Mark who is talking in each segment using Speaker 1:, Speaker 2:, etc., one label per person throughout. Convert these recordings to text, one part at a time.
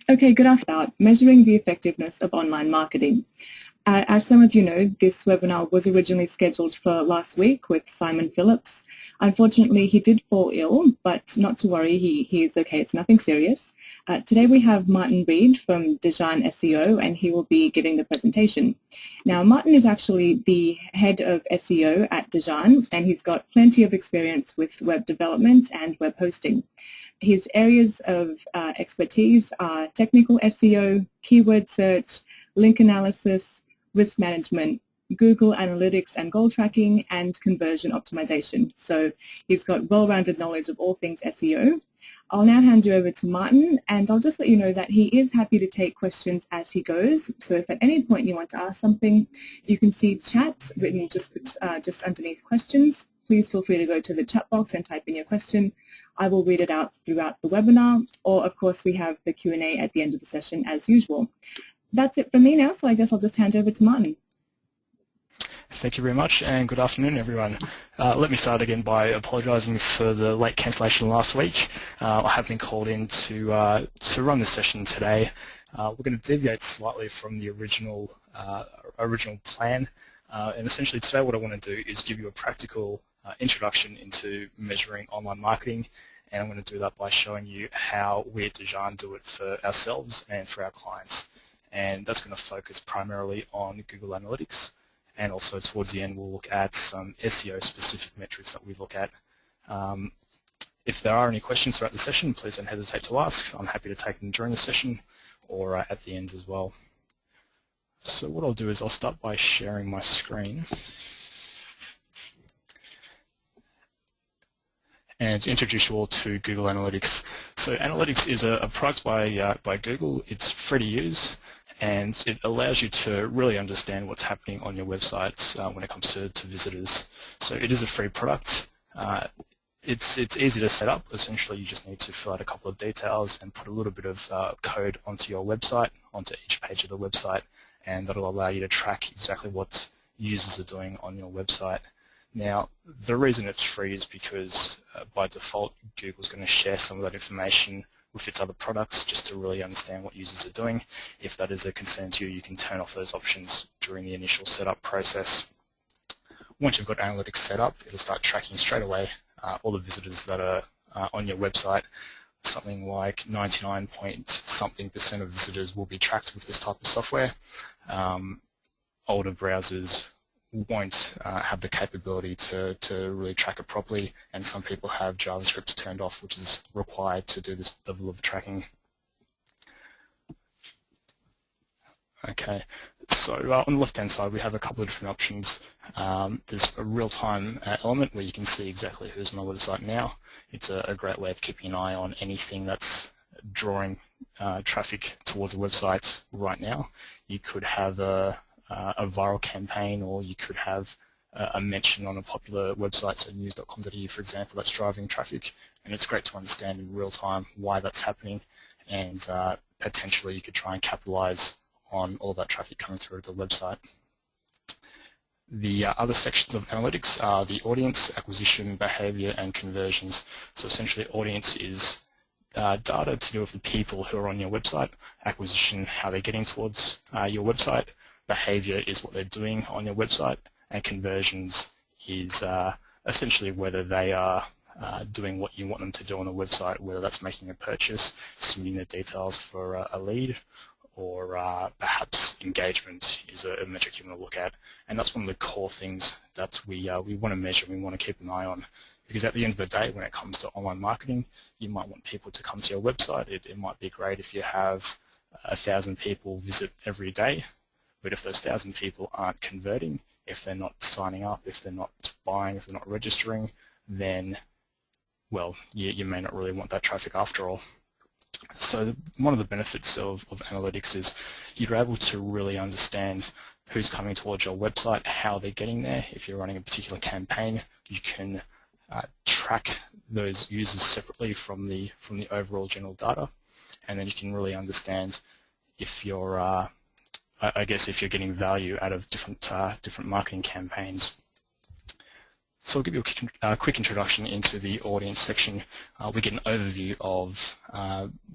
Speaker 1: Okay, good afternoon. Measuring the effectiveness of online marketing. As some of you know, this webinar was originally scheduled for last week with Simon Phillips. Unfortunately, he did fall ill, but not to worry, he is okay. It's nothing serious. Today we have Martin Reed from Design SEO, and he will be giving the presentation. Now, Martin is actually the head of SEO at Design, and he's got plenty of experience with web development and web hosting. His areas of expertise are technical SEO, keyword search, link analysis, risk management, Google Analytics and goal tracking, and conversion optimization. So he's got well-rounded knowledge of all things SEO. I'll now hand you over to Martin, and I'll just let you know that he is happy to take questions as he goes. So if at any point you want to ask something, you can see chat written just underneath questions. Please feel free to go to the chat box and type in your question. I will read it out throughout the webinar, or of course we have the Q&A at the end of the session as usual. That's it from me now, so I guess I'll just hand over to Martin.
Speaker 2: Thank you very much, and good afternoon, everyone. Let me start again by apologising for the late cancellation last week. I have been called in to run this session today. We're going to deviate slightly from the original plan, and essentially today what I want to do is give you a practical introduction into measuring online marketing, and I'm going to do that by showing you how we at Design do it for ourselves and for our clients. And that's going to focus primarily on Google Analytics, and also towards the end we'll look at some SEO-specific metrics that we look at. If there are any questions throughout the session, please don't hesitate to ask. I'm happy to take them during the session or at the end as well. So what I'll do is I'll start by sharing my screen and introduce you all to Google Analytics. So Analytics is a product by Google. It's free to use, and it allows you to really understand what's happening on your website when it comes to visitors. So it is a free product. It's easy to set up. Essentially, you just need to fill out a couple of details and put a little bit of code onto your website, onto each page of the website, and that'll allow you to track exactly what users are doing on your website. Now, the reason it's free is because by default, Google's going to share some of that information with its other products just to really understand what users are doing. If that is a concern to you, you can turn off those options during the initial setup process. Once you've got Analytics set up, it'll start tracking straight away all the visitors that are on your website. Something like 99-point-something% of visitors will be tracked with this type of software. Older browsers won't have the capability to really track it properly, and some people have JavaScript turned off, which is required to do this level of tracking. Okay, so on the left-hand side we have a couple of different options. There's a real-time element where you can see exactly who's on the website now. It's a great way of keeping an eye on anything that's drawing traffic towards the website right now. You could have a viral campaign, or you could have a mention on a popular website, so news.com.au for example, that's driving traffic, and it's great to understand in real time why that's happening, and potentially you could try and capitalize on all that traffic coming through the website. The other sections of analytics are the audience, acquisition, behavior, and conversions. So essentially audience is data to do with the people who are on your website, acquisition, how they're getting towards your website, behavior is what they're doing on your website, and conversions is essentially whether they are doing what you want them to do on the website, whether that's making a purchase, submitting the details for a lead, or perhaps engagement is a metric you want to look at. And that's one of the core things that we want to measure and we want to keep an eye on. Because at the end of the day, when it comes to online marketing, you might want people to come to your website. It might be great if you have 1,000 people visit every day, but if those 1,000 people aren't converting, if they're not signing up, if they're not buying, if they're not registering, then, well, you may not really want that traffic after all. So one of the benefits of analytics is you're able to really understand who's coming towards your website, how they're getting there. If you're running a particular campaign, you can track those users separately from the overall general data, and then you can really understand if you're, I guess, if you're getting value out of different marketing campaigns. So I'll give you a quick introduction into the audience section. We get an overview of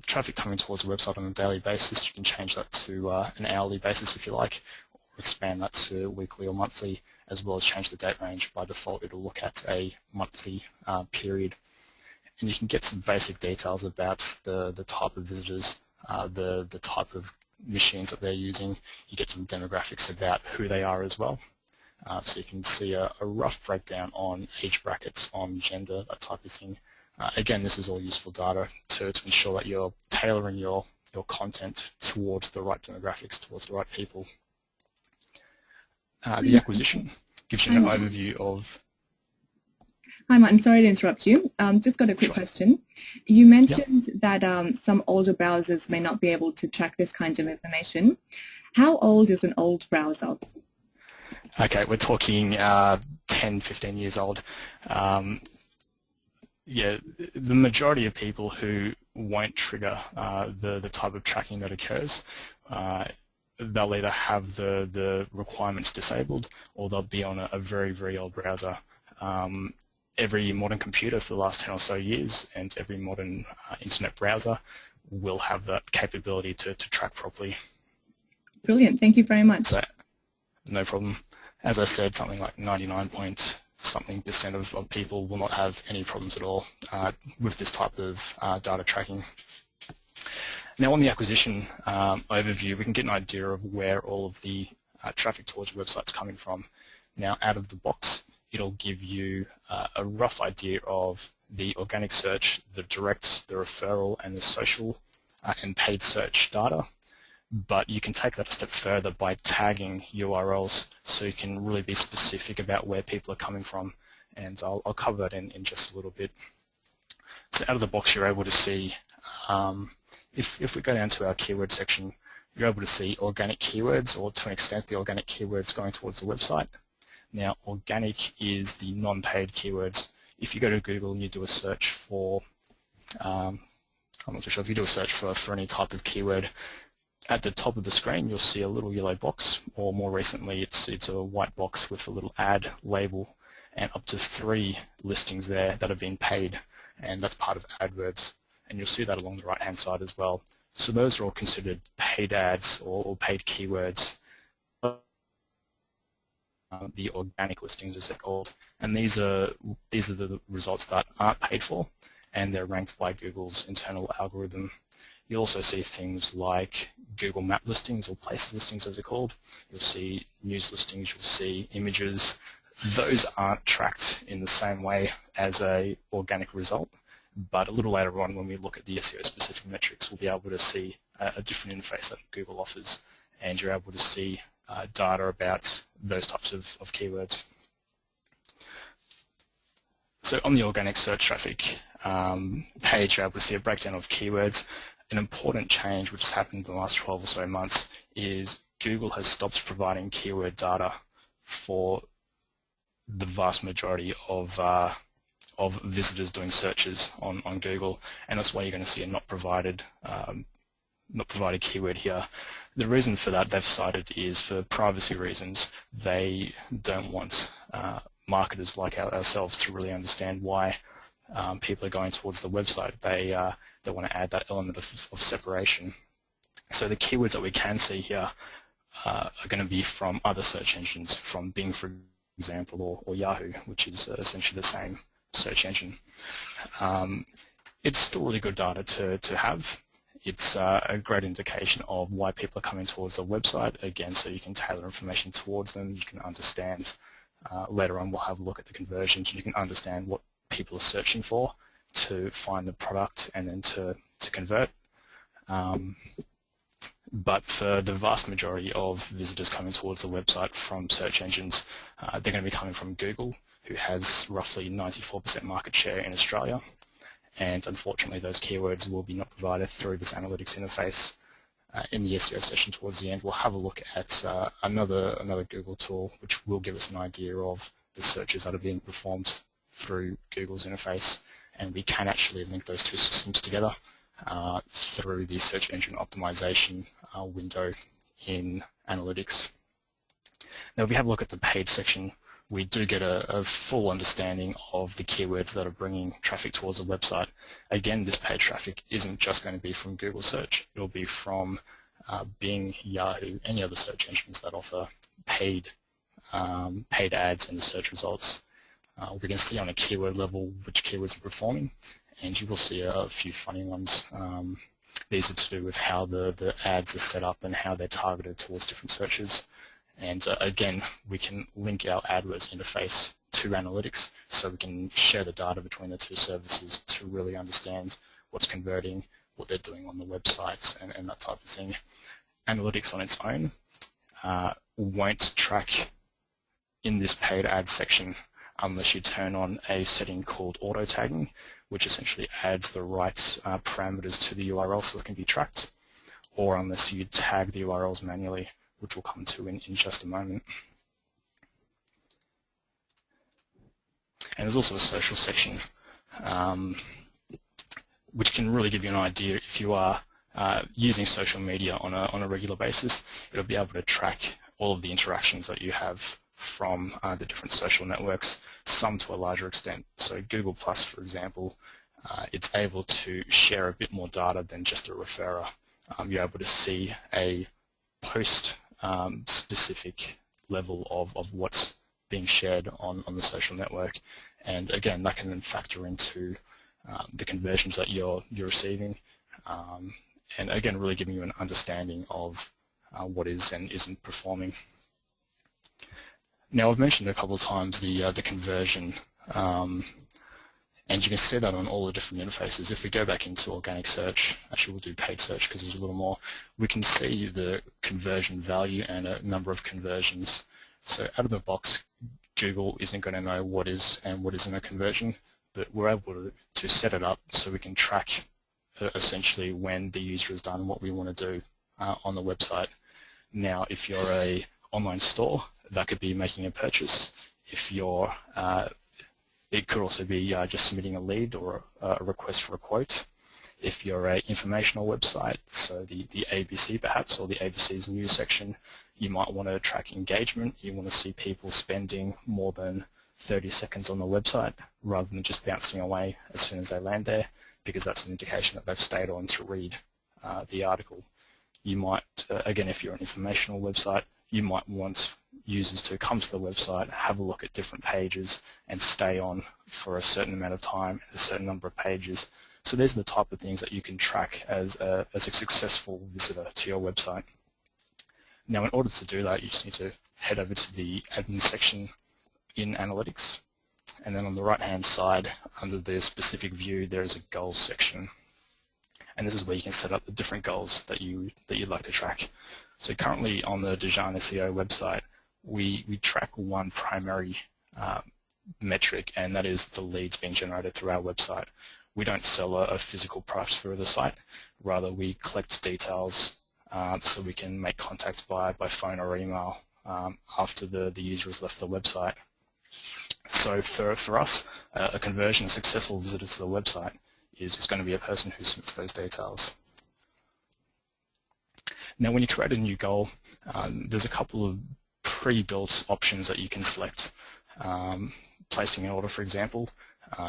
Speaker 2: traffic coming towards the website on a daily basis. You can change that to an hourly basis if you like, or expand that to weekly or monthly, as well as change the date range. By default, it'll look at a monthly period. And you can get some basic details about the type of visitors, the type of machines that they're using. You get some demographics about who they are as well. So you can see a rough breakdown on age brackets, on gender, that type of thing. Again, this is all useful data to ensure that you're tailoring your content towards the right demographics, towards the right people. The acquisition gives you an overview of...
Speaker 1: Hi Martin, sorry to interrupt you. Just got a quick question. You mentioned that some older browsers may not be able to track this kind of information. How old is an old browser?
Speaker 2: Okay, we're talking 10, 15 years old. Yeah, the majority of people who won't trigger the type of tracking that occurs, they'll either have the requirements disabled or they'll be on a very, very old browser. Every modern computer for the last 10 or so years and every modern internet browser will have that capability to track properly.
Speaker 1: Brilliant, thank you very much.
Speaker 2: So, no problem. As I said, something like 99.something% of people will not have any problems at all with this type of data tracking. Now on the acquisition overview, we can get an idea of where all of the traffic towards your website is coming from. Now out of the box, it'll give you a rough idea of the organic search, the direct, the referral, and the social and paid search data. But you can take that a step further by tagging URLs so you can really be specific about where people are coming from, and I'll cover that in just a little bit. So out of the box you're able to see, if we go down to our keyword section, you're able to see organic keywords, or to an extent the organic keywords going towards the website. Now organic is the non-paid keywords. If you go to Google and you do a search for, I'm not too sure, if you do a search for any type of keyword, at the top of the screen you'll see a little yellow box, or more recently it's a white box with a little ad label and up to 3 listings there that have been paid, and that's part of AdWords, and you'll see that along the right hand side as well. So those are all considered paid ads or paid keywords. The organic listings as they're called, and these are the results that aren't paid for, and they're ranked by Google's internal algorithm. You'll also see things like Google Map listings, or places listings as they're called. You'll see news listings, you'll see images. Those aren't tracked in the same way as a organic result, but a little later on when we look at the SEO specific metrics, we'll be able to see a different interface that Google offers, and you're able to see data about those types of keywords. So on the organic search traffic page, you're able to see a breakdown of keywords. An important change which has happened in the last 12 or so months is Google has stopped providing keyword data for the vast majority of visitors doing searches on Google, and that's why you're going to see a not provided keyword here. The reason for that they've cited is for privacy reasons. They don't want marketers like ourselves to really understand why people are going towards the website. They want to add that element of separation. So the keywords that we can see here are going to be from other search engines, from Bing, for example, or Yahoo, which is essentially the same search engine. It's still really good data to have. It's a great indication of why people are coming towards the website, again, so you can tailor information towards them. You can understand, later on we'll have a look at the conversions, and you can understand what people are searching for to find the product and then to convert. But for the vast majority of visitors coming towards the website from search engines, they're going to be coming from Google, who has roughly 94% market share in Australia. And unfortunately those keywords will be not provided through this analytics interface. In the SEO session towards the end, we'll have a look at another Google tool which will give us an idea of the searches that are being performed through Google's interface, and we can actually link those two systems together through the search engine optimization window in analytics. Now if we have a look at the paid section we do get a full understanding of the keywords that are bringing traffic towards the website. Again, this paid traffic isn't just going to be from Google search. It'll be from Bing, Yahoo, any other search engines that offer paid ads in the search results. We can see on a keyword level which keywords are performing, and you will see a few funny ones. These are to do with how the ads are set up and how they're targeted towards different searches. And again, we can link our AdWords interface to analytics, so we can share the data between the two services to really understand what's converting, what they're doing on the websites, and that type of thing. Analytics on its own won't track in this paid ad section unless you turn on a setting called auto tagging, which essentially adds the right parameters to the URL so it can be tracked, or unless you tag the URLs manually, which we'll come to in just a moment. And there's also a social section, which can really give you an idea if you are using social media on a regular basis. It'll be able to track all of the interactions that you have from the different social networks, some to a larger extent. So Google+, for example, it's able to share a bit more data than just a referrer. You're able to see a post-specific level of what's being shared on the social network, and again, that can then factor into the conversions that you're receiving, and again, really giving you an understanding of what is and isn't performing. Now, I've mentioned a couple of times the conversion, and you can see that on all the different interfaces. If we go back into organic search, actually we'll do paid search because there's a little more, we can see the conversion value and a number of conversions. So out of the box, Google isn't going to know what is and what isn't a conversion, but we're able to set it up so we can track essentially when the user has done what we want to do on the website. Now, if you're a online store, that could be making a purchase. If you're, it could also be just submitting a lead or a request for a quote. If you're an informational website, so the ABC perhaps, or the ABC's news section, you might want to track engagement. You want to see people spending more than 30 seconds on the website rather than just bouncing away as soon as they land there, because that's an indication that they've stayed on to read the article. You might, again, if you're an informational website, you might want users to come to the website, have a look at different pages, and stay on for a certain amount of time, a certain number of pages. So these are the type of things that you can track as a successful visitor to your website. Now, in order to do that, you just need to head over to the admin section in Analytics, and then on the right-hand side, under the specific view, there is a goals section. And this is where you can set up the different goals that you'd like to track. So currently on the Dijon SEO website, we track one primary metric, and that is the leads being generated through our website. We don't sell a physical product through the site. Rather, we collect details so we can make contact by phone or email after the user has left the website. So for us, a conversion, a successful visitor to the website is going to be a person who submits those details. Now, when you create a new goal, there's a couple of pre-built options that you can select. Placing an order, for example,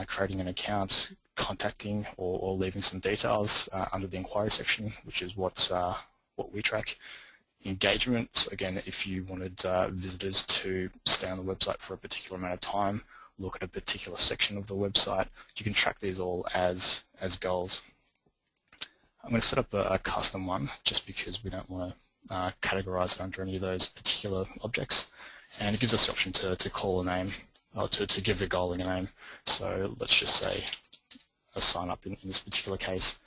Speaker 2: creating an account, contacting or leaving some details under the inquiry section, which is what we track. Engagement, so again, if you wanted visitors to stay on the website for a particular amount of time, look at a particular section of the website, you can track these all as goals. I'm going to set up a custom one just because we don't want to categorize it under any of those particular objects, and it gives us the option to call a name or to give the goal a name. So let's just say a sign up in this particular case,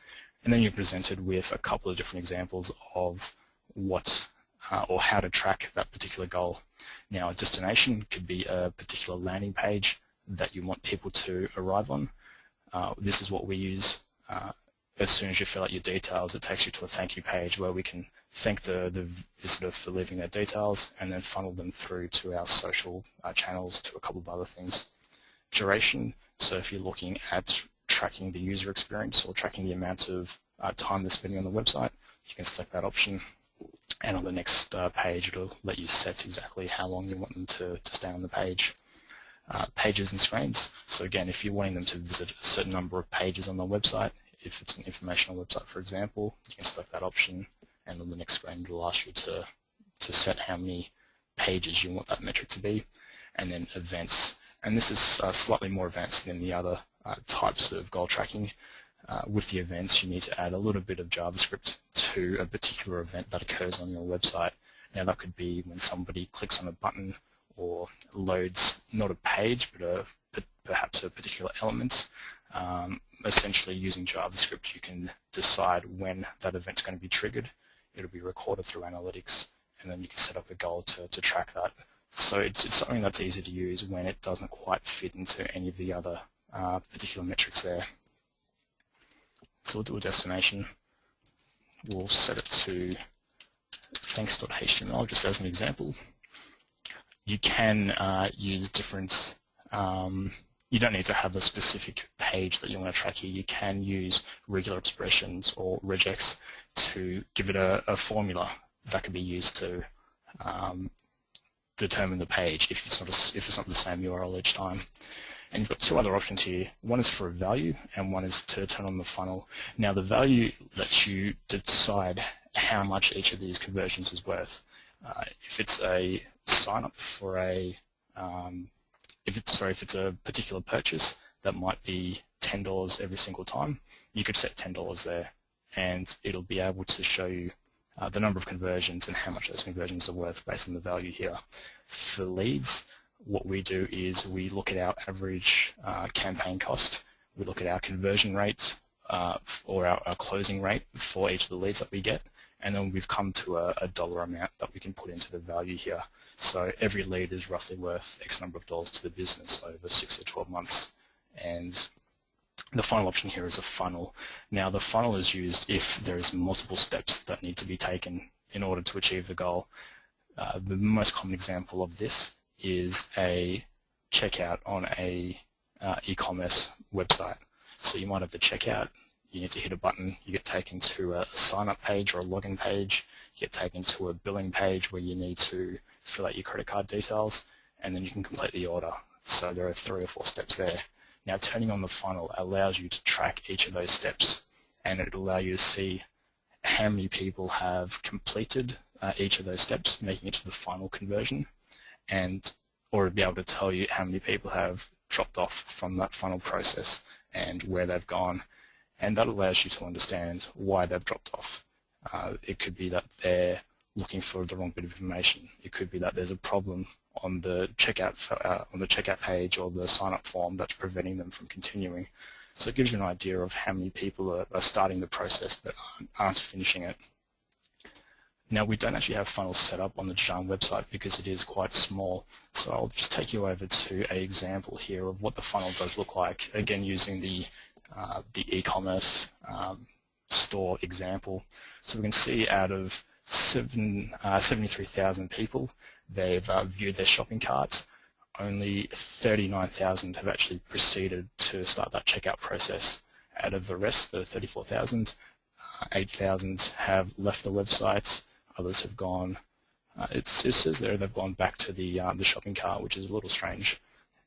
Speaker 2: and then you're presented with a couple of different examples of what or how to track that particular goal. Now, a destination could be a particular landing page that you want people to arrive on. This is what we use. As soon as you fill out your details, it takes you to a thank you page where we can thank the visitor for leaving their details and then funnel them through to our social channels, to a couple of other things. Duration, so if you're looking at tracking the user experience or tracking the amount of time they're spending on the website, you can select that option, and on the next page it'll let you set exactly how long you want them to stay on the page. pages and screens. So again, if you're wanting them to visit a certain number of pages on the website, if it's an informational website, for example, you can select that option, and on the next screen it will ask you to set how many pages you want that metric to be, and then events. And this is slightly more advanced than the other types of goal tracking. With the events, you need to add a little bit of JavaScript to a particular event that occurs on your website. Now that could be when somebody clicks on a button or loads not a page but perhaps a particular element. Essentially using JavaScript you can decide when that event's going to be triggered. It'll be recorded through analytics, and then you can set up a goal to track that. So it's something that's easy to use when it doesn't quite fit into any of the other particular metrics there. So we'll do a destination. We'll set it to thanks.html just as an example. You can use different, you don't need to have a specific page that you want to track here. You can use regular expressions or regex to give it a formula that can be used to determine the page if it's not the same URL each time. And you've got two other options here. One is for a value and one is to turn on the funnel. Now the value lets you decide how much each of these conversions is worth. If it's a sign up for a, if it's a particular purchase that might be $10 every single time, you could set $10 there, and it'll be able to show you the number of conversions and how much those conversions are worth based on the value here. For leads, what we do is we look at our average campaign cost, we look at our conversion rate or our closing rate for each of the leads that we get, and then we've come to a dollar amount that we can put into the value here. So every lead is roughly worth X number of dollars to the business over 6 or 12 months. And the final option here is a funnel. Now the funnel is used if there's multiple steps that need to be taken in order to achieve the goal. The most common example of this is a checkout on a e-commerce website. So you might have the checkout, you need to hit a button, you get taken to a sign-up page or a login page, you get taken to a billing page where you need to fill out your credit card details, and then you can complete the order. So there are 3 or 4 steps there. Now turning on the funnel allows you to track each of those steps, and it'll allow you to see how many people have completed each of those steps, making it to the final conversion, or be able to tell you how many people have dropped off from that funnel process and where they've gone. And that allows you to understand why they've dropped off. It could be that they're looking for the wrong bit of information. It could be that there's a problem on the checkout page or the sign-up form that's preventing them from continuing. So it gives you an idea of how many people are starting the process but aren't finishing it. Now we don't actually have funnels set up on the Design website because it is quite small. So I'll just take you over to an example here of what the funnel does look like. Again, using the e-commerce store example. So we can see out of 73,000 people, they've viewed their shopping carts. Only 39,000 have actually proceeded to start that checkout process. Out of the rest, the 34,000, 8,000 have left the website. Others have gone. It says there they've gone back to the shopping cart, which is a little strange.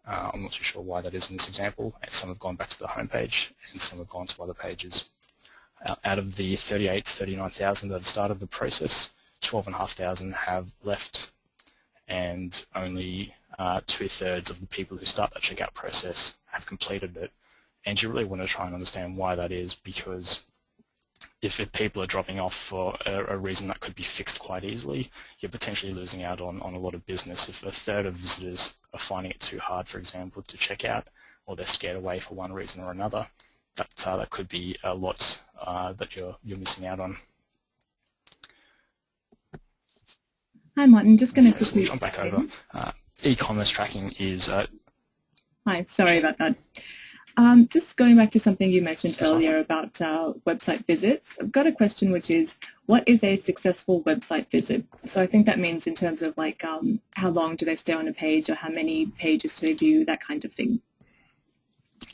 Speaker 2: I'm not too sure why that is in this example. And some have gone back to the home page, and some have gone to other pages. Out of the 39,000 that have started the process, 12,500 have left, and only 2/3 of the people who start that checkout process have completed it. And you really want to try and understand why that is, because if people are dropping off for a reason that could be fixed quite easily, you're potentially losing out on a lot of business. If 1/3 of visitors are finding it too hard, for example, to check out, or they're scared away for one reason or another, that could be a lot that you're missing out on.
Speaker 1: Hi, Martin. Just going to quickly
Speaker 2: jump back over. E-commerce tracking is...
Speaker 1: Hi, sorry about that. Just going back to something you mentioned earlier about website visits, I've got a question which is, what is a successful website visit? So I think that means in terms of like how long do they stay on a page, or how many pages do they view, that kind of thing.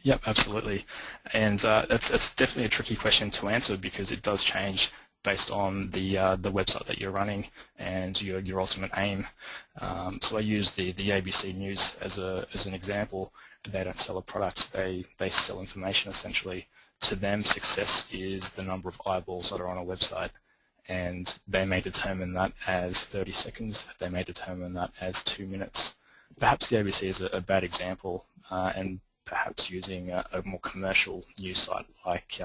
Speaker 2: Yep, absolutely. And it's definitely a tricky question to answer because it does change based on the website that you're running and your ultimate aim. So I use the ABC News as an example. They don't sell a product; they sell information essentially. To them, success is the number of eyeballs that are on a website, and they may determine that as 30 seconds. They may determine that as 2 minutes. Perhaps the ABC is a bad example, and perhaps using a more commercial news site like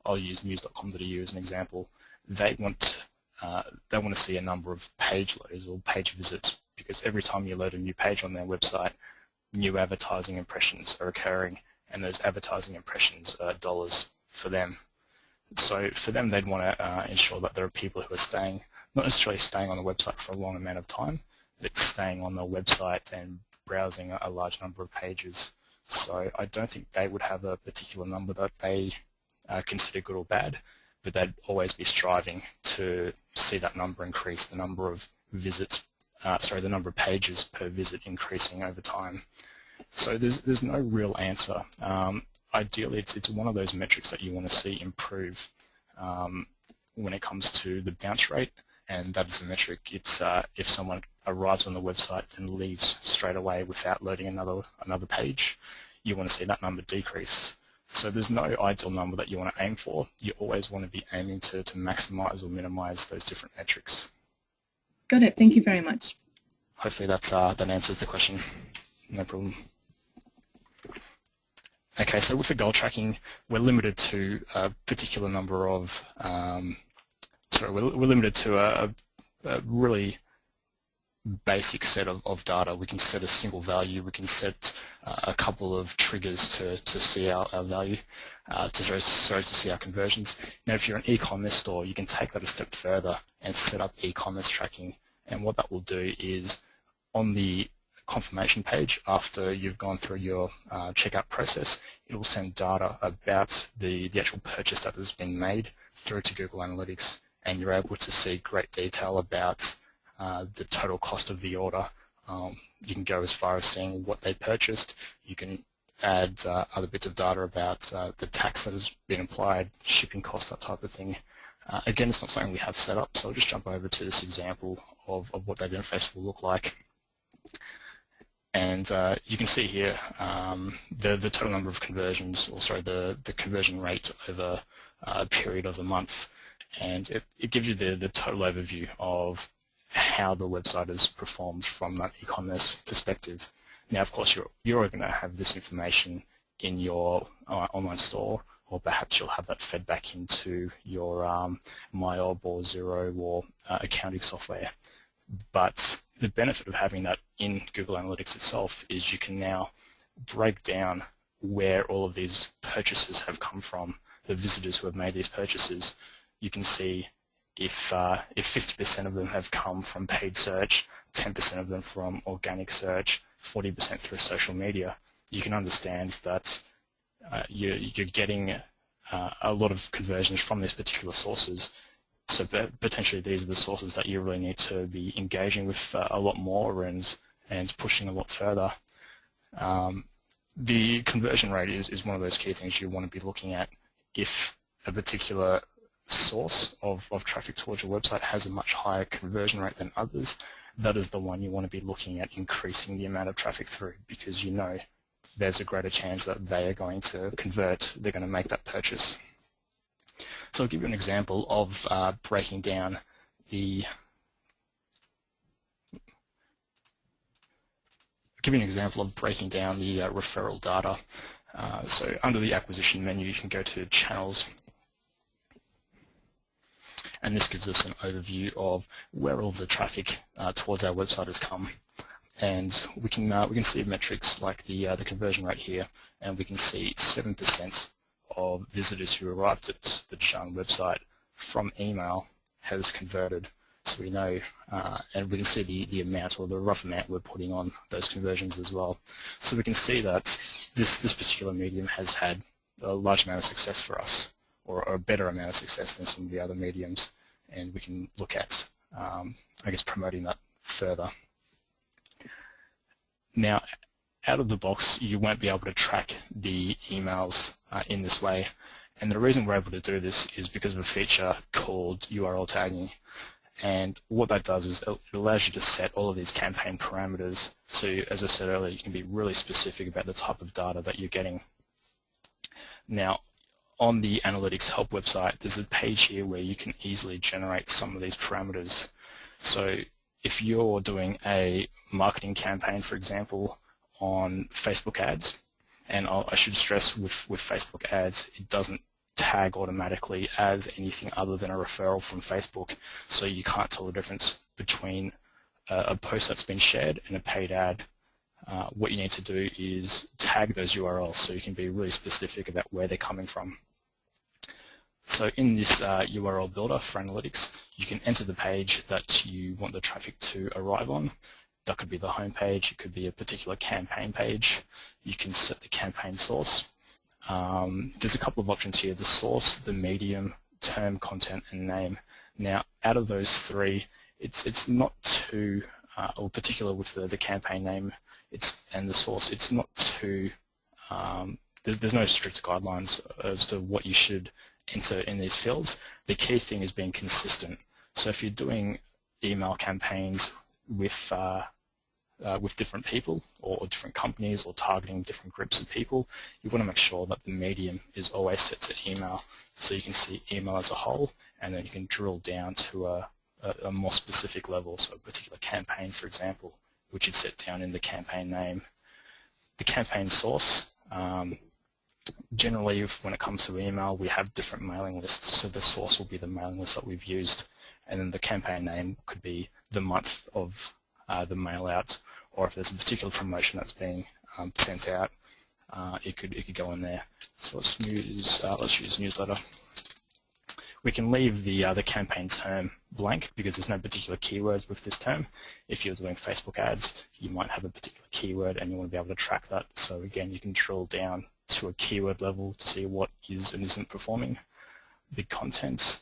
Speaker 2: I'll use news.com.au as an example. They want to see a number of page loads or page visits, because every time you load a new page on their website, new advertising impressions are occurring, and those advertising impressions are dollars for them. So for them, they'd want to ensure that there are people who are staying, not necessarily staying on the website for a long amount of time, but staying on the website and browsing a large number of pages. So I don't think they would have a particular number that they consider good or bad, but they'd always be striving to see that number increase, the number of visits, the number of pages per visit increasing over time. So there's no real answer. Ideally, it's one of those metrics that you want to see improve when it comes to the bounce rate, and that is a metric. It's if someone arrives on the website and leaves straight away without loading another page, you want to see that number decrease. So there's no ideal number that you want to aim for. You always want to be aiming to maximize or minimize those different metrics.
Speaker 1: Got it. Thank you very much.
Speaker 2: Hopefully that answers the question. No problem. Okay, so with the goal tracking, we're limited to a particular number of, we're limited to a really basic set of data. We can set a single value. We can set a couple of triggers to see our value, to see our conversions. Now, if you're an e-commerce store, you can take that a step further and set up e-commerce tracking. And what that will do is, on the confirmation page, after you've gone through your checkout process, it will send data about the actual purchase that has been made through to Google Analytics, and you're able to see great detail about the total cost of the order. You can go as far as seeing what they purchased. You can add other bits of data about the tax that has been applied, shipping costs, that type of thing. Again, it's not something we have set up, so I'll just jump over to this example of what that interface will look like. And you can see here the total number of conversions, the conversion rate over a period of a month, and it gives you the total overview of how the website has performed from that e-commerce perspective. Now, of course, you're going to have this information in your online store, or perhaps you'll have that fed back into your MyOb or Xero or accounting software. But the benefit of having that in Google Analytics itself is you can now break down where all of these purchases have come from, the visitors who have made these purchases. You can see if 50% of them have come from paid search, 10% of them from organic search, 40% through social media. You can understand that you're getting a lot of conversions from these particular sources. So potentially these are the sources that you really need to be engaging with a lot more and pushing a lot further. The conversion rate is one of those key things you want to be looking at. If a particular source of traffic towards your website has a much higher conversion rate than others, that is the one you want to be looking at increasing the amount of traffic through, because you know there's a greater chance that they are going to convert, they're going to make that purchase. So I'll give you an example of breaking down the referral data. So under the acquisition menu, you can go to channels, and this gives us an overview of where all the traffic towards our website has come. And we can see metrics like the conversion rate here, and we can see 7% of visitors who arrived at the Jung website from email has converted. So we know, and we can see the amount, or the rough amount we're putting on those conversions as well. So we can see that this particular medium has had a large amount of success for us, or a better amount of success than some of the other mediums, and we can look at, I guess, promoting that further. Now, out of the box, you won't be able to track the emails in this way. And the reason we're able to do this is because of a feature called URL tagging. And what that does is it allows you to set all of these campaign parameters. So as I said earlier, you can be really specific about the type of data that you're getting. Now, on the Analytics Help website, there's a page here where you can easily generate some of these parameters. So if you're doing a marketing campaign, for example, on Facebook ads, and I should stress with Facebook ads, it doesn't tag automatically as anything other than a referral from Facebook, so you can't tell the difference between a post that's been shared and a paid ad. What you need to do is tag those URLs so you can be really specific about where they're coming from. So in this URL builder for analytics, you can enter the page that you want the traffic to arrive on. That could be the home page, it could be a particular campaign page. You can set the campaign source. There's a couple of options here: the source, the medium, term, content, and name. Now, out of those three, it's not too, or particular with the campaign name and the source, it's not too, there's no strict guidelines as to what you should enter in these fields. The key thing is being consistent. So if you're doing email campaigns with different people or different companies or targeting different groups of people, you want to make sure that the medium is always set to email, so you can see email as a whole, and then you can drill down to a more specific level, so a particular campaign, for example, which you'd set down in the campaign name. The campaign source, generally when it comes to email, we have different mailing lists, so the source will be the mailing list that we've used, and then the campaign name could be the month of the mail out, or if there's a particular promotion that's being sent out, it could go in there. So let's use newsletter. We can leave the campaign term blank because there's no particular keywords with this term. If you're doing Facebook ads, you might have a particular keyword and you want to be able to track that. So again, you can drill down to a keyword level to see what is and isn't performing. The content,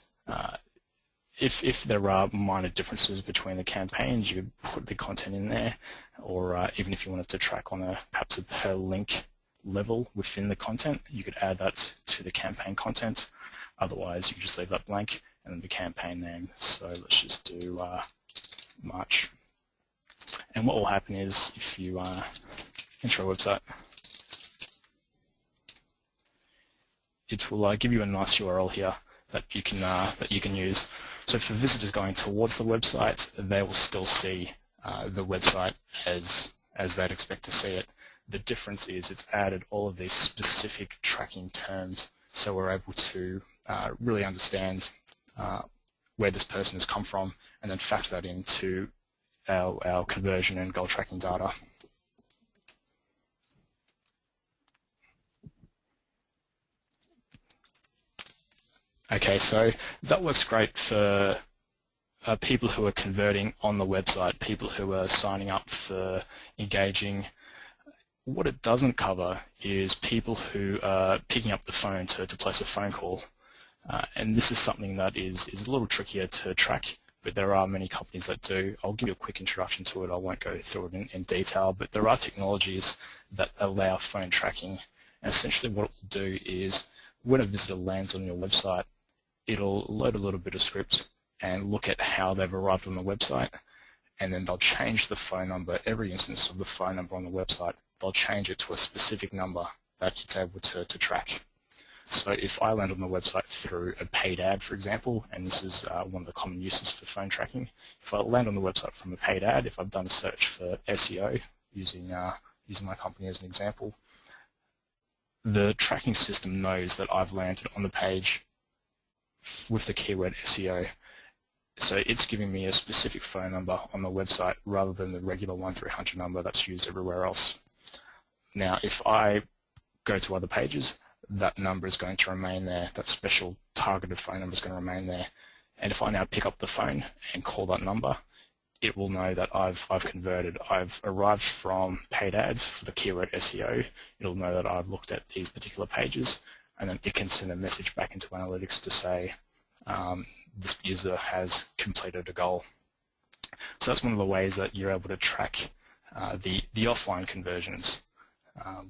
Speaker 2: if there are minor differences between the campaigns, you could put the content in there, or even if you wanted to track on perhaps a per link level within the content, you could add that to the campaign content. Otherwise, you can just leave that blank and then the campaign name. So let's just do March. And what will happen is if you enter a website, it will give you a nice URL here that you can use. So for visitors going towards the website, they will still see the website as they'd expect to see it. The difference is it's added all of these specific tracking terms, so we're able to really understand where this person has come from and then factor that into our conversion and goal tracking data. Okay, so that works great for people who are converting on the website, people who are signing up for engaging. What it doesn't cover is people who are picking up the phone to place a phone call. And this is something that is a little trickier to track, but there are many companies that do. I'll give you a quick introduction to it. I won't go through it in detail, but there are technologies that allow phone tracking. And essentially what it will do is when a visitor lands on your website, it'll load a little bit of script and look at how they've arrived on the website, and then they'll change the phone number. Every instance of the phone number on the website, they'll change it to a specific number that it's able to track. So if I land on the website through a paid ad, for example, and this is one of the common uses for phone tracking, if I land on the website from a paid ad, if I've done a search for SEO, using my company as an example, the tracking system knows that I've landed on the page with the keyword SEO. So it's giving me a specific phone number on the website rather than the regular 1-300 number that's used everywhere else. Now, if I go to other pages, that number is going to remain there. That special targeted phone number is going to remain there. And if I now pick up the phone and call that number, it will know that I've converted. I've arrived from paid ads for the keyword SEO. It'll know that I've looked at these particular pages, and then it can send a message back into analytics to say this user has completed a goal. So that's one of the ways that you're able to track the offline conversions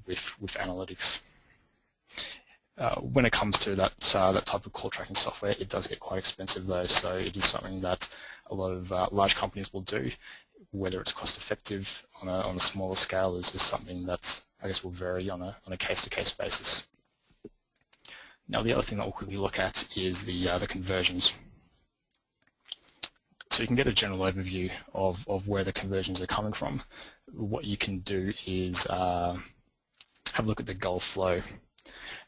Speaker 2: with analytics. When it comes to that type of call tracking software, it does get quite expensive though, so it is something that a lot of large companies will do. Whether it's cost effective on a smaller scale is something that I guess will vary on a case-to-case basis. Now the other thing that we'll quickly look at is the conversions. So you can get a general overview of where the conversions are coming from. What you can do is have a look at the goal flow.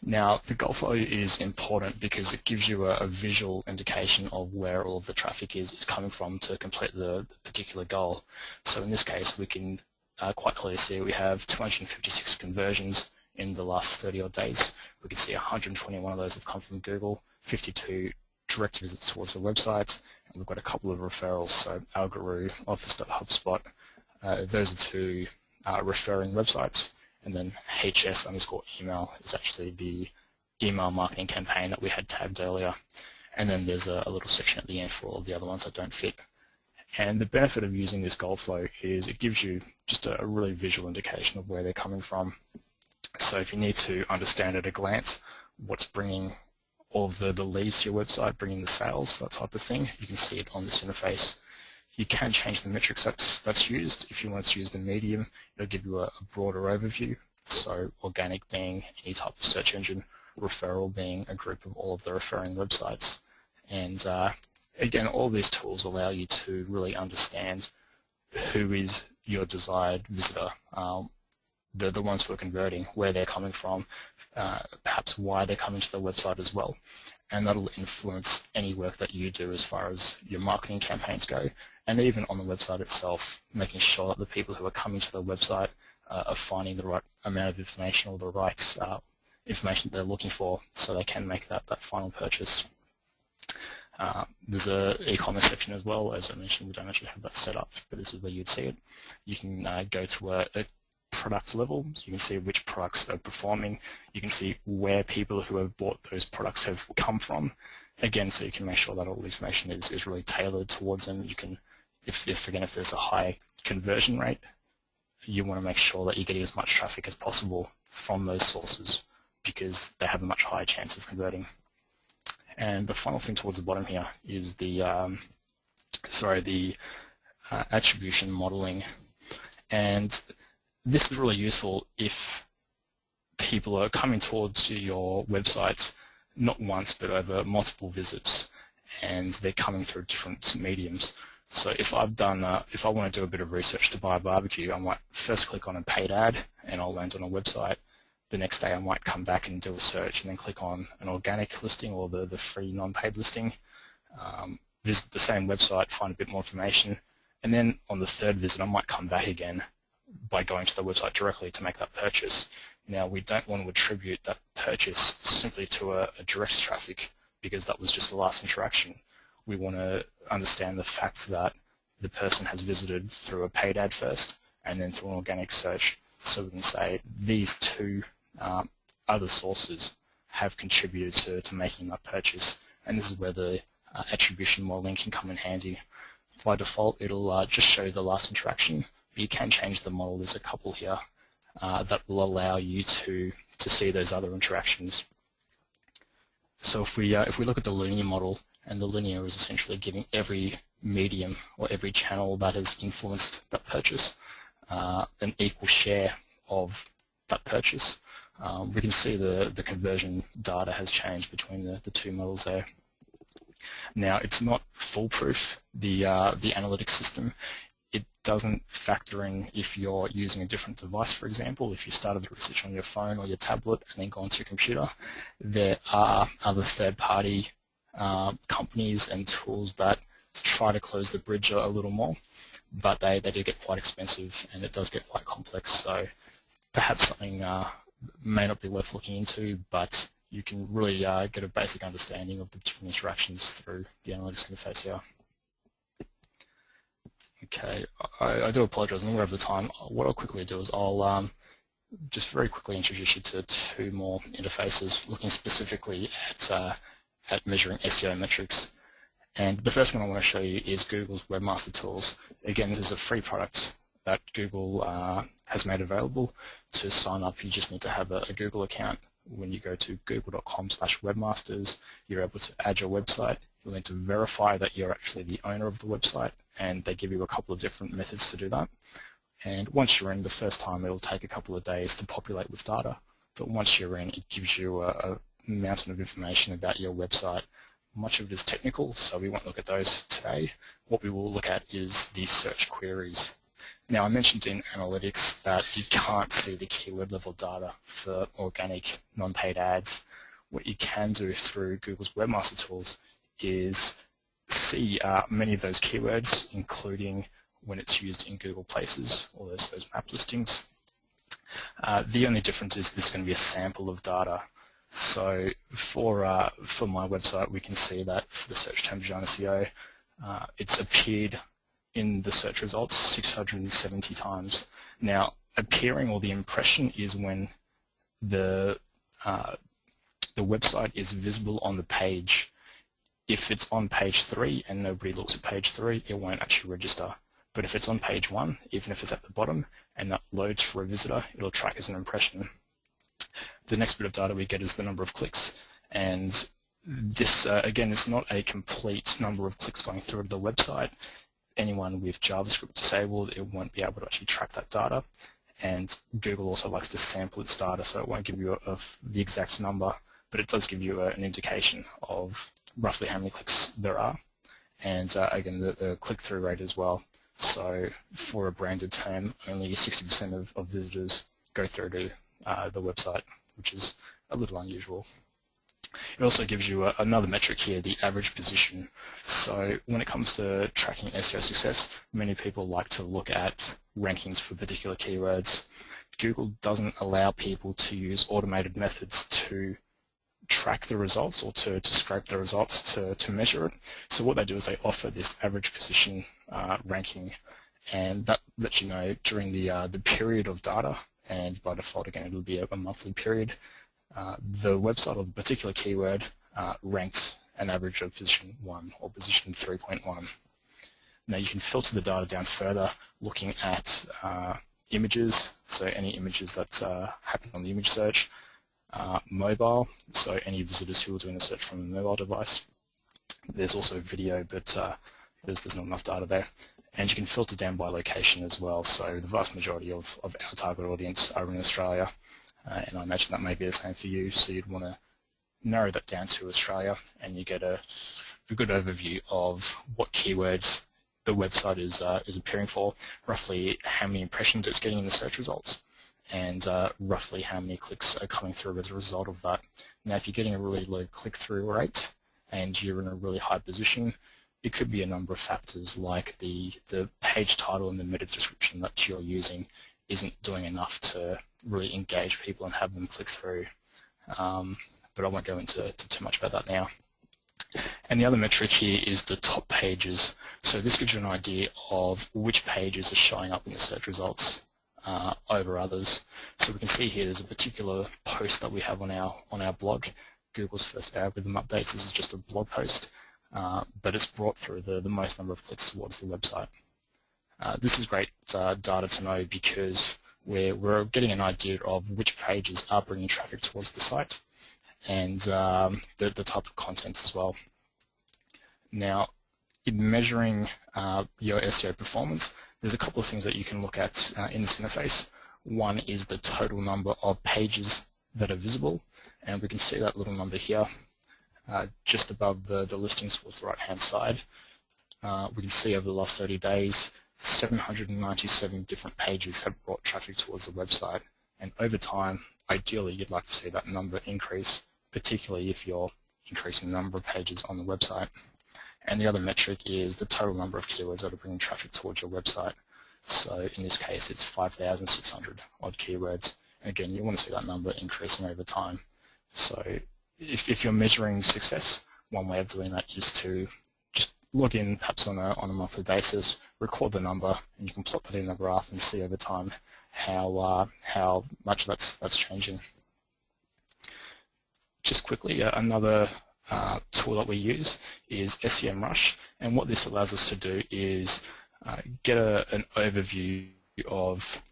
Speaker 2: Now, the goal flow is important because it gives you a visual indication of where all of the traffic is coming from to complete the particular goal. So in this case, we can quite clearly see we have 256 conversions in the last 30 odd days. We can see 121 of those have come from Google, 52 direct visits towards the website, and we've got a couple of referrals, so Algoroo, Office.HubSpot, those are two referring websites. And then HS_email is actually the email marketing campaign that we had tagged earlier. And then there's a little section at the end for all of the other ones that don't fit. And the benefit of using this goal flow is it gives you just a really visual indication of where they're coming from. So if you need to understand at a glance what's bringing all of the leads to your website, bringing the sales, that type of thing, you can see it on this interface. You can change the metrics that's used. If you want to use the medium, it'll give you a broader overview. So organic being any type of search engine, referral being a group of all of the referring websites. And again, all these tools allow you to really understand who is your desired visitor, the ones who are converting, where they're coming from, perhaps why they're coming to the website as well. And that'll influence any work that you do as far as your marketing campaigns go, and even on the website itself, making sure that the people who are coming to the website are finding the right amount of information or the right information that they're looking for so they can make that final purchase. There's an e-commerce section as well. As I mentioned, we don't actually have that set up, but this is where you'd see it. You can go to a product level, so you can see which products are performing. You can see where people who have bought those products have come from. Again, so you can make sure that all the information is really tailored towards them. You can, if there's a high conversion rate, you want to make sure that you're getting as much traffic as possible from those sources because they have a much higher chance of converting. And the final thing towards the bottom here is the attribution modeling. And this is really useful if people are coming towards your website not once but over multiple visits, and they're coming through different mediums. So if I want to do a bit of research to buy a barbecue, I might first click on a paid ad and I'll land on a website. The next day I might come back and do a search and then click on an organic listing or the free non-paid listing, visit the same website, find a bit more information, and then on the third visit I might come back again by going to the website directly to make that purchase. Now, we don't want to attribute that purchase simply to a direct traffic because that was just the last interaction. We want to understand the fact that the person has visited through a paid ad first and then through an organic search, so we can say these two other sources have contributed to making that purchase, and this is where the attribution modeling can come in handy. By default, it'll just show the last interaction, but you can change the model. There's a couple here that will allow you to see those other interactions. So if we look at the linear model, and the linear is essentially giving every medium or every channel that has influenced that purchase an equal share of that purchase. We can see the conversion data has changed between the two models there. Now, it's not foolproof, the analytics system. It doesn't factor in if you're using a different device, for example. If you started the research on your phone or your tablet and then go onto your computer, there are other third-party companies and tools that try to close the bridge a little more, but they do get quite expensive and it does get quite complex. So perhaps something may not be worth looking into, but you can really get a basic understanding of the different interactions through the analytics interface here. Okay, I do apologize, I'm going to go over the time. What I'll quickly do is I'll just very quickly introduce you to two more interfaces looking specifically at measuring SEO metrics. And the first one I want to show you is Google's Webmaster Tools. Again, this is a free product that Google has made available. To sign up, you just need to have a Google account. when you go to google.com/webmasters, you're able to add your website. You'll need to verify that you're actually the owner of the website, and they give you a couple of different methods to do that. And once you're in, the first time it'll take a couple of days to populate with data, but once you're in, it gives you a mountain of information about your website. Much of it is technical, so we won't look at those today. What we will look at is the search queries. Now, I mentioned in analytics that you can't see the keyword level data for organic non-paid ads. What you can do through Google's Webmaster Tools is see many of those keywords, including when it's used in Google Places or those map listings. The only difference is there's going to be a sample of data. So for my website, we can see that for the search term design SEO, it's appeared in the search results 670 times. Now, appearing or the impression is when the website is visible on the page. If it's on page 3 and nobody looks at page 3, it won't actually register. But if it's on page 1, even if it's at the bottom and that loads for a visitor, it'll track as an impression. The next bit of data we get is the number of clicks, and this again is not a complete number of clicks going through to the website. Anyone with JavaScript disabled, it won't be able to actually track that data, and Google also likes to sample its data, so it won't give you the exact number, but it does give you an indication of roughly how many clicks there are, and again the click-through rate as well. So for a branded term, only 60% of visitors go through to the website, which is a little unusual. It also gives you another metric here, the average position. So when it comes to tracking SEO success, many people like to look at rankings for particular keywords. Google doesn't allow people to use automated methods to track the results or to scrape the results to measure it. So what they do is they offer this average position ranking, and that lets you know during the period of data, and by default again it'll be a monthly period, the website or the particular keyword ranks an average of position 1 or position 3.1. Now you can filter the data down further looking at images, so any images that happen on the image search, mobile, so any visitors who are doing the search from a mobile device. There's also video, but there's not enough data there. And you can filter down by location as well, so the vast majority of our target audience are in Australia, and I imagine that may be the same for you, so you'd want to narrow that down to Australia, and you get a good overview of what keywords the website is appearing for, roughly how many impressions it's getting in the search results, and roughly how many clicks are coming through as a result of that. Now, if you're getting a really low click-through rate and you're in a really high position, it could be a number of factors like the page title and the meta description that you're using isn't doing enough to really engage people and have them click through. But I won't go into too much about that now. And the other metric here is the top pages. So this gives you an idea of which pages are showing up in the search results over others. So we can see here there's a particular post that we have on our blog, Google's first algorithm updates. This is just a blog post, but it's brought through the most number of clicks towards the website. This is great data to know because we're getting an idea of which pages are bringing traffic towards the site and the type of content as well. Now, in measuring your SEO performance, there's a couple of things that you can look at in this interface. One is the total number of pages that are visible, and we can see that little number here just above the listings towards the right-hand side. We can see over the last 30 days, 797 different pages have brought traffic towards the website, and over time, ideally, you'd like to see that number increase, particularly if you're increasing the number of pages on the website. And the other metric is the total number of keywords that are bringing traffic towards your website. So in this case, it's 5,600 odd keywords. And again, you want to see that number increasing over time. So if you're measuring success, one way of doing that is to just log in perhaps on a monthly basis, record the number, and you can plot that in a graph and see over time how much that's changing. Just quickly, another tool that we use is SEMrush, and what this allows us to do is get an overview of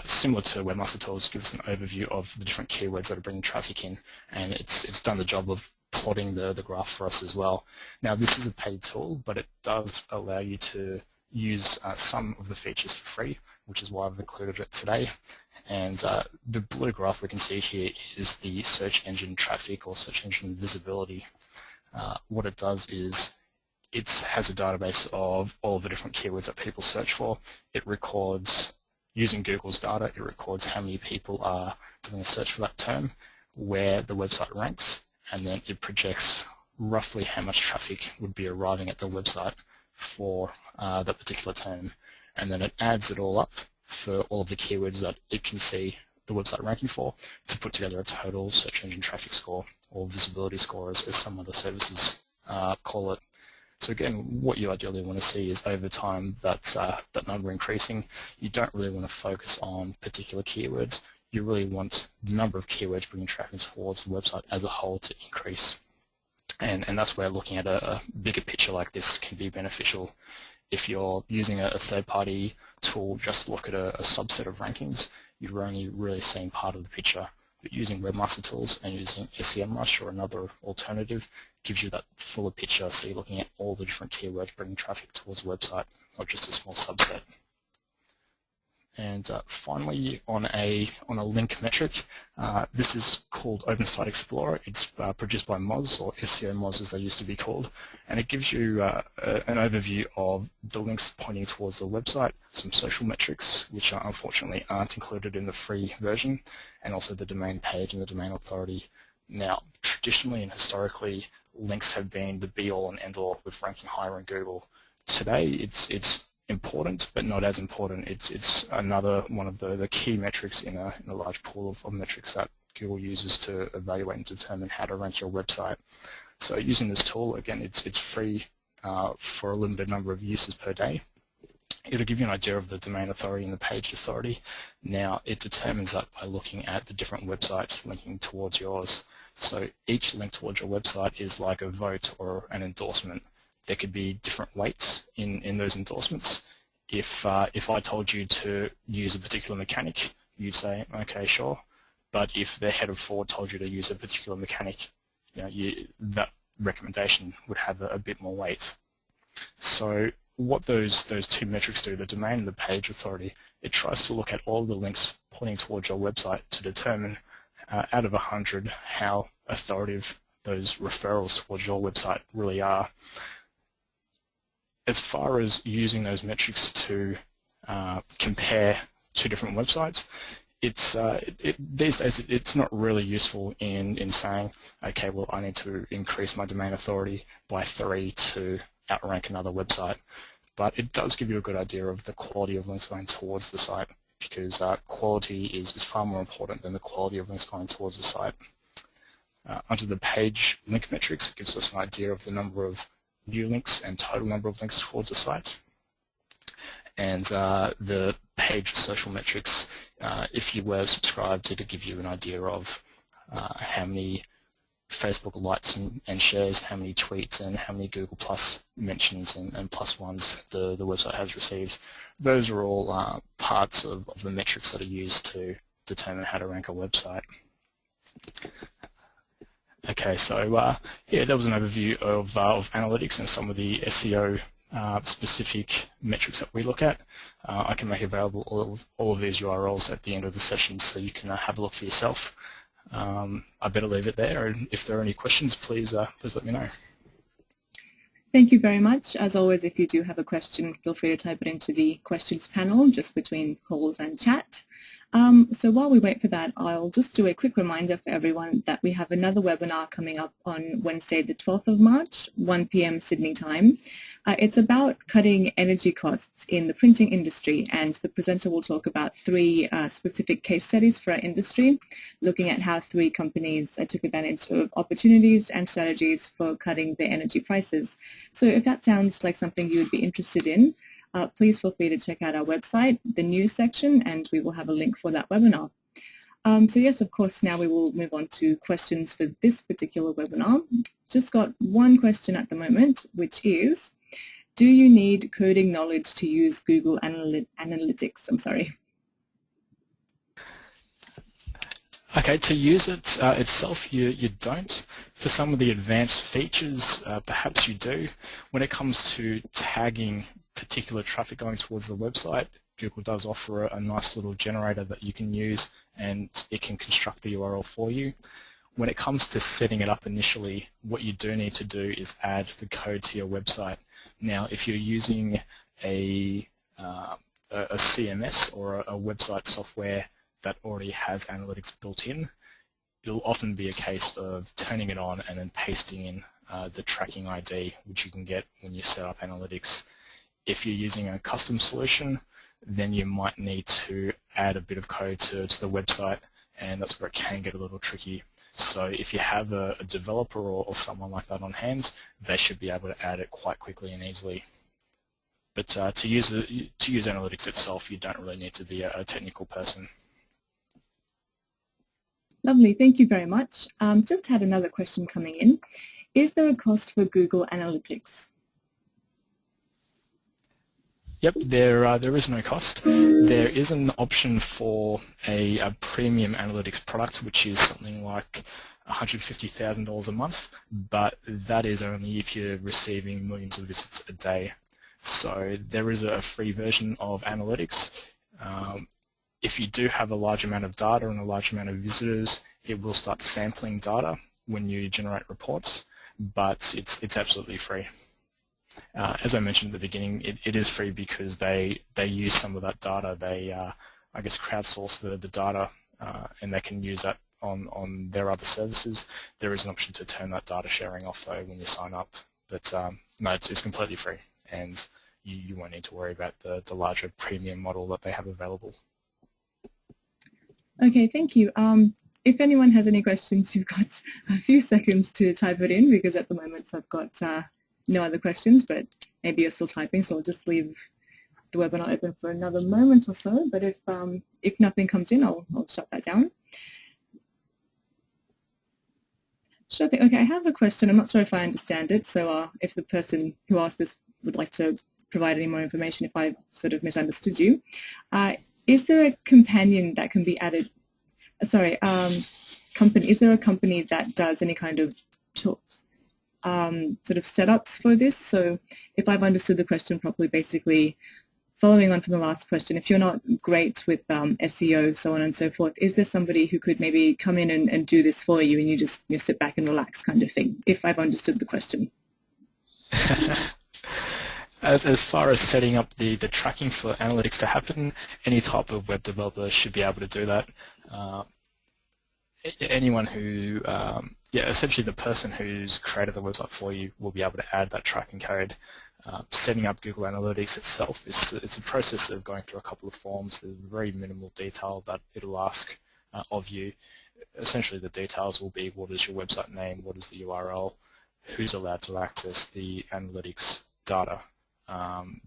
Speaker 2: similar to Webmaster Tools, gives an overview of the different keywords that are bringing traffic in, and it's done the job of plotting the graph for us as well. Now, this is a paid tool, but it does allow you to use some of the features for free, which is why I've included it today. And the blue graph we can see here is the search engine traffic or search engine visibility. What it does is it has a database of all of the different keywords that people search for. It records, using Google's data, it records how many people are doing a search for that term, where the website ranks, and then it projects roughly how much traffic would be arriving at the website for that particular term. And then it adds it all up for all of the keywords that it can see the website ranking for to put together a total search engine traffic score, or visibility score as some other services call it. So again, what you ideally want to see is over time that number increasing. You don't really want to focus on particular keywords. You really want the number of keywords bringing traffic towards the website as a whole to increase. And that's where looking at a bigger picture like this can be beneficial. If you're using a third-party tool just to look at a subset of rankings, you're only really seeing part of the picture. But using Webmaster Tools and using SEMrush or another alternative gives you that fuller picture, so you're looking at all the different keywords bringing traffic towards the website, not just a small subset. And finally, on a link metric, this is called OpenSite Explorer. It's produced by Moz, or SEO Moz as they used to be called, and it gives you an overview of the links pointing towards the website, some social metrics, which unfortunately aren't included in the free version, and also the domain page and the domain authority. Now, traditionally and historically, links have been the be-all and end-all with ranking higher in Google. Today, it's important, but not as important. It's another one of the key metrics in a large pool of metrics that Google uses to evaluate and determine how to rank your website. So using this tool, again, it's free for a limited number of uses per day. It'll give you an idea of the domain authority and the page authority. Now, it determines that by looking at the different websites linking towards yours. So each link towards your website is like a vote or an endorsement. There could be different weights in those endorsements. If I told you to use a particular mechanic, you'd say, okay, sure. But if the head of Ford told you to use a particular mechanic, that recommendation would have a bit more weight. So what those two metrics do, the domain and the page authority, it tries to look at all the links pointing towards your website to determine out of 100 how authoritative those referrals towards your website really are. As far as using those metrics to compare two different websites, these days it's not really useful in saying, okay, well, I need to increase my domain authority by 3 to outrank another website. But it does give you a good idea of the quality of links going towards the site, because quality is far more important than the quality of links going towards the site. Under the page link metrics, it gives us an idea of the number of new links and total number of links towards the site. And the page social metrics, if you were subscribed, it'll give you an idea of how many Facebook likes and shares, how many tweets, and how many Google Plus mentions and plus ones the website has received. Those are all parts of the metrics that are used to determine how to rank a website. Okay, so yeah, that was an overview of analytics and some of the SEO specific metrics that we look at. I can make available all of these URLs at the end of the session, so you can have a look for yourself. I better leave it there, and if there are any questions, please let me know.
Speaker 1: Thank you very much. As always, if you do have a question, feel free to type it into the questions panel just between calls and chat. So while we wait for that, I'll just do a quick reminder for everyone that we have another webinar coming up on Wednesday, the 12th of March, 1 p.m. Sydney time. It's about cutting energy costs in the printing industry, and the presenter will talk about 3 specific case studies for our industry, looking at how 3 companies took advantage of opportunities and strategies for cutting their energy prices. So if that sounds like something you would be interested in, please feel free to check out our website, the news section, and we will have a link for that webinar. So yes, of course, now we will move on to questions for this particular webinar. Just got one question at the moment, which is, do you need coding knowledge to use Google Analytics? I'm sorry.
Speaker 2: Okay, to use it itself, you don't. For some of the advanced features, perhaps you do. When it comes to tagging particular traffic going towards the website, Google does offer a nice little generator that you can use, and it can construct the URL for you. When it comes to setting it up initially, what you do need to do is add the code to your website. Now, if you're using a CMS or a website software that already has analytics built in, it'll often be a case of turning it on and then pasting in the tracking ID, which you can get when you set up analytics. If you're using a custom solution, then you might need to add a bit of code to the website, and that's where it can get a little tricky. So if you have a developer or someone like that on hand, they should be able to add it quite quickly and easily. But to use analytics itself, you don't really need to be a technical person.
Speaker 1: Lovely, thank you very much. Just had another question coming in. Is there a cost for Google Analytics?
Speaker 2: Yep, there is no cost. There is an option for a premium analytics product, which is something like $150,000 a month, but that is only if you're receiving millions of visits a day. So there is a free version of analytics. If you do have a large amount of data and a large amount of visitors, it will start sampling data when you generate reports, but it's absolutely free. As I mentioned at the beginning, it is free because they use some of that data. They, I guess, crowdsource the data, and they can use that on their other services. There is an option to turn that data sharing off, though, when you sign up. But no, it's completely free, and you won't need to worry about the larger premium model that they have available.
Speaker 1: Okay, thank you. If anyone has any questions, you've got a few seconds to type it in, because at the moment I've got no other questions, but maybe you're still typing, so I'll just leave the webinar open for another moment or so. But if nothing comes in, I'll shut that down. Sure thing. Okay, I have a question. I'm not sure if I understand it, so if the person who asked this would like to provide any more information if I sort of misunderstood you. Is there a companion that can be added? Sorry, company. Is there a company that does any kind of sort of setups for this? So if I've understood the question properly, basically following on from the last question, if you're not great with SEO, so on and so forth, is there somebody who could maybe come in and do this for you, and you just sit back and relax kind of thing, if I've understood the question?
Speaker 2: As far as setting up the tracking for analytics to happen, any type of web developer should be able to do that. Anyone who, essentially the person who's created the website for you will be able to add that tracking code. Setting up Google Analytics itself, it's a process of going through a couple of forms. There's very minimal detail that it'll ask of you. Essentially the details will be what is your website name, what is the URL, who's allowed to access the analytics data.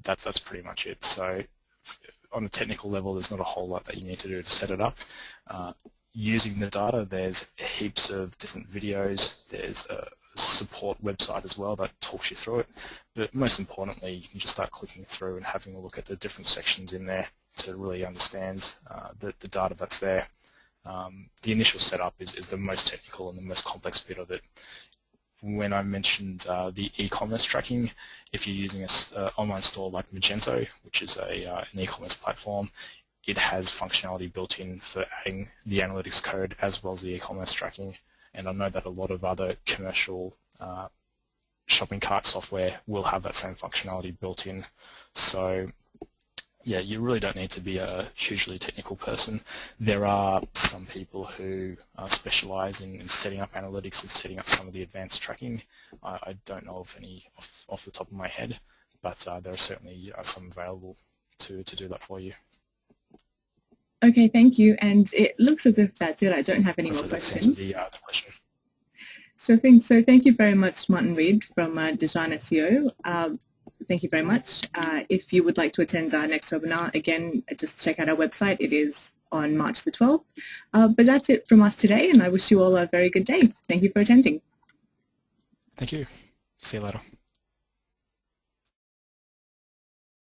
Speaker 2: That's pretty much it. So on a technical level, there's not a whole lot that you need to do to set it up. Using the data, there's heaps of different videos. There's a support website as well that talks you through it. But most importantly, you can just start clicking through and having a look at the different sections in there to really understand the data that's there. The initial setup is the most technical and the most complex bit of it. When I mentioned the e-commerce tracking, if you're using an online store like Magento, which is an e-commerce platform, it has functionality built in for adding the analytics code as well as the e-commerce tracking. And I know that a lot of other commercial shopping cart software will have that same functionality built in. So yeah, you really don't need to be a hugely technical person. There are some people who specialize in setting up analytics and setting up some of the advanced tracking. I don't know of any off the top of my head, but there are certainly some available to do that for you.
Speaker 1: Okay, thank you. And it looks as if that's it. I don't have any more questions.
Speaker 2: The question.
Speaker 1: So thank you very much, Martin Reed from Design SEO. Thank you very much. If you would like to attend our next webinar, again, just check out our website. It is on March the 12th. But that's it from us today, and I wish you all a very good day. Thank you for attending.
Speaker 2: Thank you. See you later.